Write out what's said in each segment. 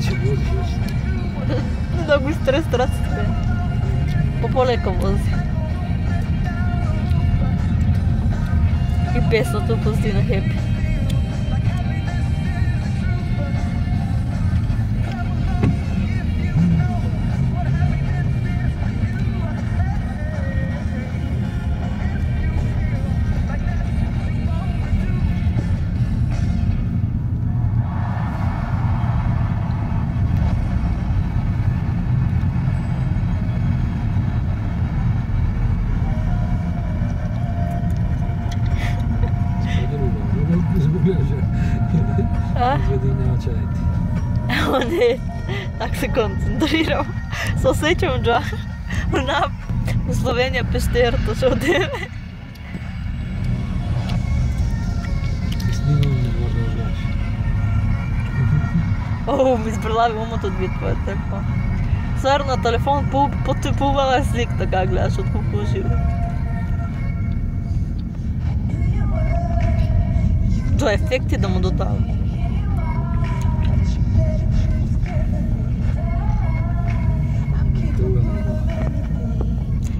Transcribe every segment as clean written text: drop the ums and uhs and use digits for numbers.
ще возиш вече. Да го изтрес страстите. По-полека вози. И песното пусти на Хепи. Не, так се концентрирам. Се осеćam джа на Словения пещерата ще одеме. Снимам не може да гледаш. О, ми избралави умът от вид, това е така. Сар на телефон потипувала слик, така гледаш от колко живе. Това ефекти да му додава.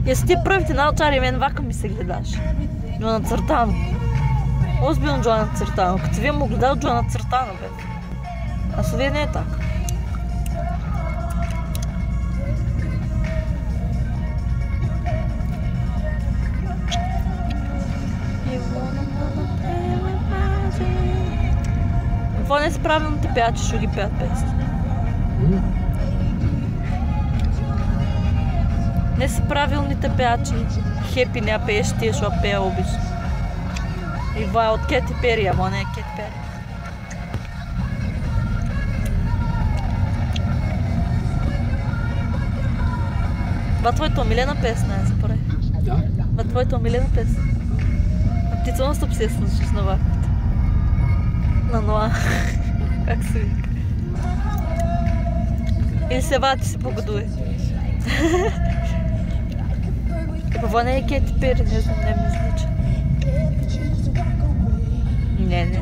Если ти правите научари, мен вака ми се гледаш. Джоана Църтано. Озбилно Джоана Църтано. Като вие му гледал Джоана Църтано, бе. А с вие не е така. Какво не си правилно те пеят, че ще ги пеят песни? Не са правилните пеячи. Хепи не пееш, тия ще пея обично. И това е от Кети Пери, ама не е Кети Пери. Това твоята омилена песна е, запорай. Да? Това твоята омилена песна. А ти цяло стоп си я слушаш на ваката. На Ноа. Как се вика? Или се вати се погодуе. Това не е Кети Пери, не знам, не ми звучи. Не.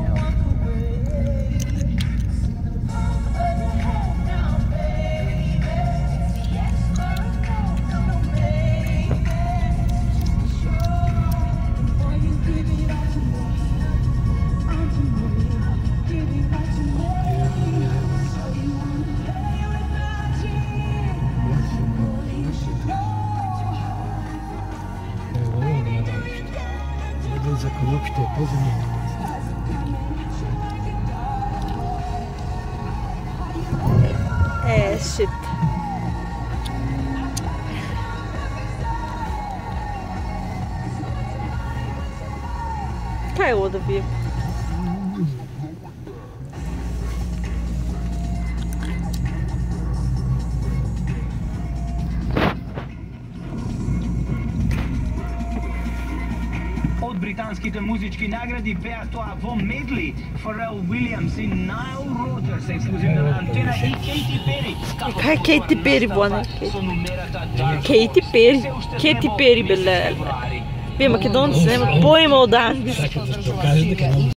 За конопите е по-зимно. Шит. Kaj ovo da bijem? Британските музички награди беа тоа во медли. Фарел Уилямс и Найл Роджерс ексклузивно на Антена и Кейти Пери. Кај е Кейти Пери, Боне? Кейти Пери? Кейти Пери, беле. Вие македонци немат поима од англиски.